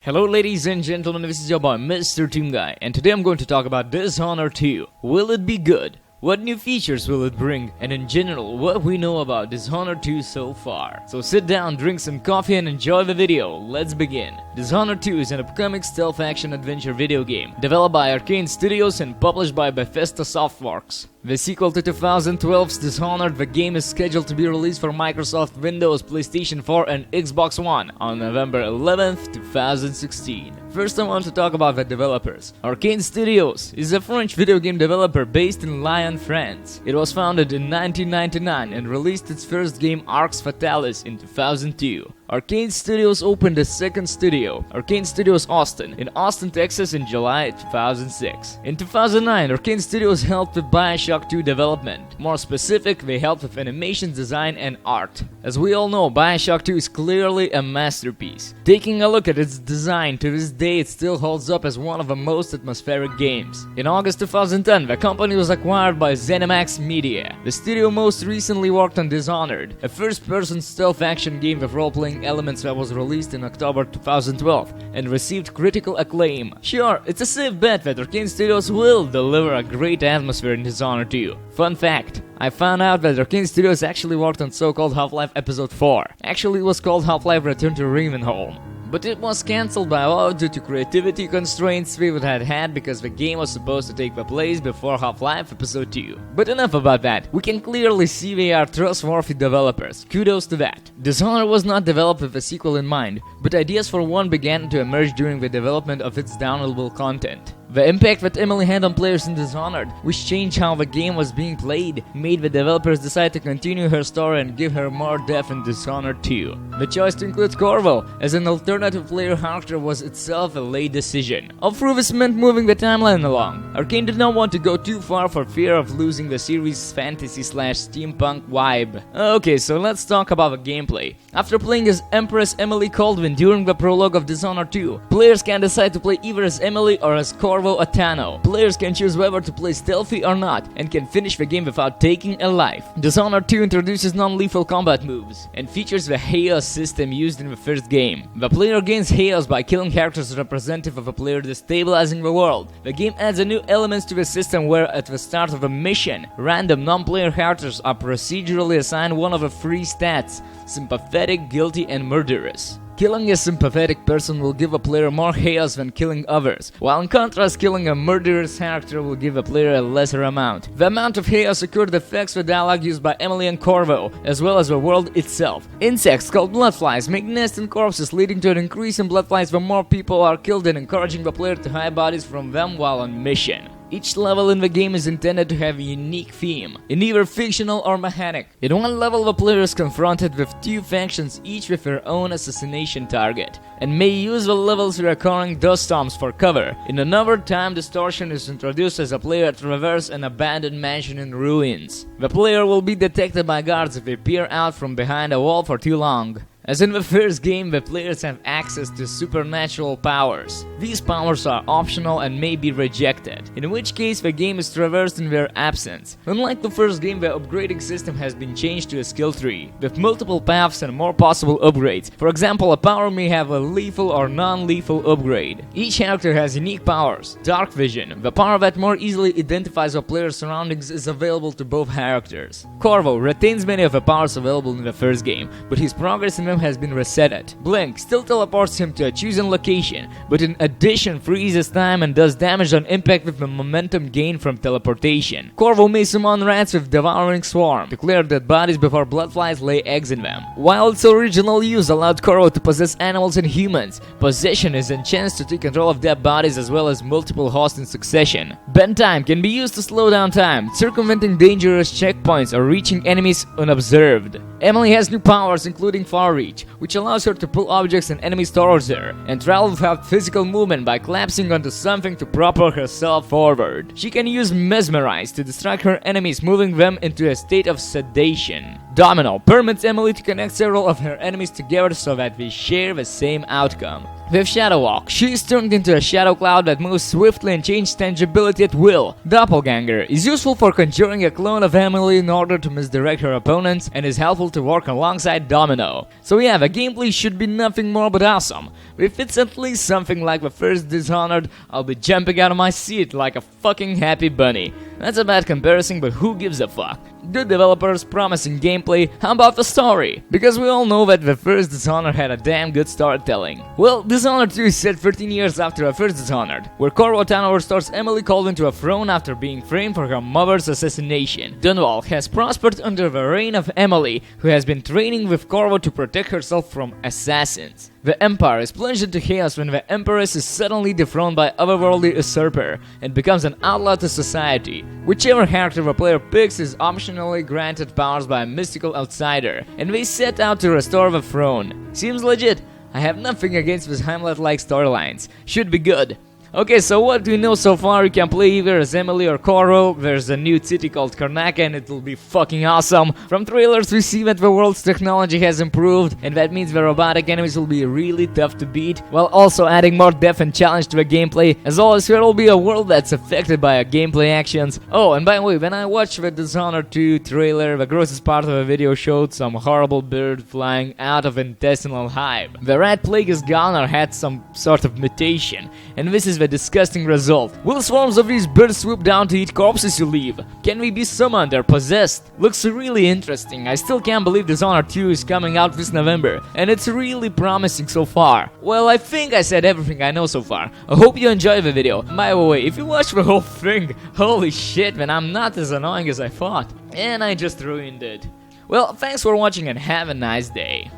Hello ladies and gentlemen, this is your boy Mr. Team Guy, and today I'm going to talk about Dishonored 2. Will it be good? What new features will it bring? And in general, what we know about Dishonored 2 so far. So sit down, drink some coffee and enjoy the video. Let's begin. Dishonored 2 is an upcoming stealth action adventure video game developed by Arcane Studios and published by Bethesda Softworks. The sequel to 2012's Dishonored, the game is scheduled to be released for Microsoft Windows, PlayStation 4 and Xbox One on November 11th, 2016. First I want to talk about the developers. Arcane Studios is a French video game developer based in Lyon, France. It was founded in 1999 and released its first game Arx Fatalis in 2002. Arcane Studios opened a second studio, Arcane Studios Austin, in Austin, Texas in July 2006. In 2009, Arcane Studios helped with Bioshock 2 development. More specific, they helped with animation design and art. As we all know, Bioshock 2 is clearly a masterpiece. Taking a look at its design, to this day it still holds up as one of the most atmospheric games. In August 2010, the company was acquired by ZeniMax Media. The studio most recently worked on Dishonored, a first-person stealth action game with role-playing elements that was released in October 2012 and received critical acclaim. Sure, it's a safe bet that Arcane Studios will deliver a great atmosphere in Dishonored 2. Fun fact, I found out that Arcane Studios actually worked on so-called Half-Life Episode 4. Actually, it was called Half-Life Return to Ravenholm, but it was cancelled by Valve due to creativity constraints we would have had because the game was supposed to take the place before Half-Life Episode 2. But enough about that, we can clearly see they are trustworthy developers, kudos to that. Dishonored was not developed with a sequel in mind, but ideas for one began to emerge during the development of its downloadable content. The impact that Emily had on players in Dishonored, which changed how the game was being played, made the developers decide to continue her story and give her more depth in Dishonored 2. The choice to include Corvo as an alternative player character was itself a late decision. All through this meant moving the timeline along. Arcane did not want to go too far for fear of losing the series' fantasy/steampunk vibe. Okay, so let's talk about the gameplay. After playing as Empress Emily Colvin during the prologue of Dishonored 2, players can decide to play either as Emily or as Corvo Atano. Players can choose whether to play stealthy or not, and can finish the game without taking a life. Dishonored 2 introduces non-lethal combat moves, and features the Chaos system used in the first game. The player gains Chaos by killing characters representative of a player destabilizing the world. The game adds a new elements to the system where at the start of a mission, random non-player characters are procedurally assigned one of the three stats: sympathetic, guilty, and murderous. Killing a sympathetic person will give a player more chaos than killing others, while in contrast, killing a murderous character will give a player a lesser amount. The amount of chaos occurred affects the dialogue used by Emily and Corvo, as well as the world itself. Insects called bloodflies make nests in corpses, leading to an increase in bloodflies when more people are killed and encouraging the player to hide bodies from them while on mission. Each level in the game is intended to have a unique theme, in either fictional or mechanic. In one level, the player is confronted with two factions, each with their own assassination target, and may use the level's recurring dust storms for cover. In another, time distortion is introduced as a player traverses an abandoned mansion in ruins. The player will be detected by guards if they peer out from behind a wall for too long. As in the first game, the players have access to supernatural powers. These powers are optional and may be rejected, in which case the game is traversed in their absence. Unlike the first game, the upgrading system has been changed to a skill tree, with multiple paths and more possible upgrades. For example, a power may have a lethal or non-lethal upgrade. Each character has unique powers. Dark Vision, the power that more easily identifies a player's surroundings, is available to both characters. Corvo retains many of the powers available in the first game, but his progress in has been resetted. Blink still teleports him to a chosen location, but in addition freezes time and does damage on impact with the momentum gained from teleportation. Corvo may summon rats with Devouring Swarm to clear dead bodies before bloodflies lay eggs in them. While its original use allowed Corvo to possess animals and humans, possession is a chance to take control of dead bodies as well as multiple hosts in succession. Bend time can be used to slow down time, circumventing dangerous checkpoints or reaching enemies unobserved. Emily has new powers including Far Reach, which allows her to pull objects and enemies towards her, and travel without physical movement by collapsing onto something to propel herself forward. She can use Mesmerize to distract her enemies, moving them into a state of sedation. Domino permits Emily to connect several of her enemies together so that we share the same outcome. With Shadow Walk, she is turned into a shadow cloud that moves swiftly and changes tangibility at will. Doppelganger is useful for conjuring a clone of Emily in order to misdirect her opponents and is helpful to work alongside Domino. So yeah, the gameplay should be nothing more but awesome. If it's at least something like the first Dishonored, I'll be jumping out of my seat like a fucking happy bunny. That's a bad comparison, but who gives a fuck? Good developers, promising gameplay, how about the story? Because we all know that the first Dishonored had a damn good storytelling. Well, Dishonored 2 is set 13 years after the first Dishonored, where Corvo Town restores Emily called into a throne after being framed for her mother's assassination. Dunwall has prospered under the reign of Emily, who has been training with Corvo to protect herself from assassins. The Empire is plunged into chaos when the Empress is suddenly dethroned by otherworldly usurper and becomes an outlaw to society. Whichever character the player picks is optionally granted powers by a mystical outsider, and they set out to restore the throne. Seems legit. I have nothing against these Hamlet-like storylines. Should be good. Okay, so what do we know so far? You can play either as Emily or Corvo. There's a new city called Karnaca and it will be fucking awesome. From trailers we see that the world's technology has improved, and that means the robotic enemies will be really tough to beat, while also adding more depth and challenge to the gameplay. As always, there will be a world that's affected by our gameplay actions. Oh, and by the way, when I watched the Dishonored 2 trailer, the grossest part of the video showed some horrible bird flying out of intestinal hive. The rat plague is gone or had some sort of mutation, and this is the disgusting result. Will swarms of these birds swoop down to eat corpses you leave? Can we be summoned or possessed? Looks really interesting. I still can't believe Dishonored 2 is coming out this November, and it's really promising so far. Well, I think I said everything I know so far. I hope you enjoyed the video. By the way, if you watched the whole thing, holy shit man, I'm not as annoying as I thought. And I just ruined it. Well, thanks for watching and have a nice day.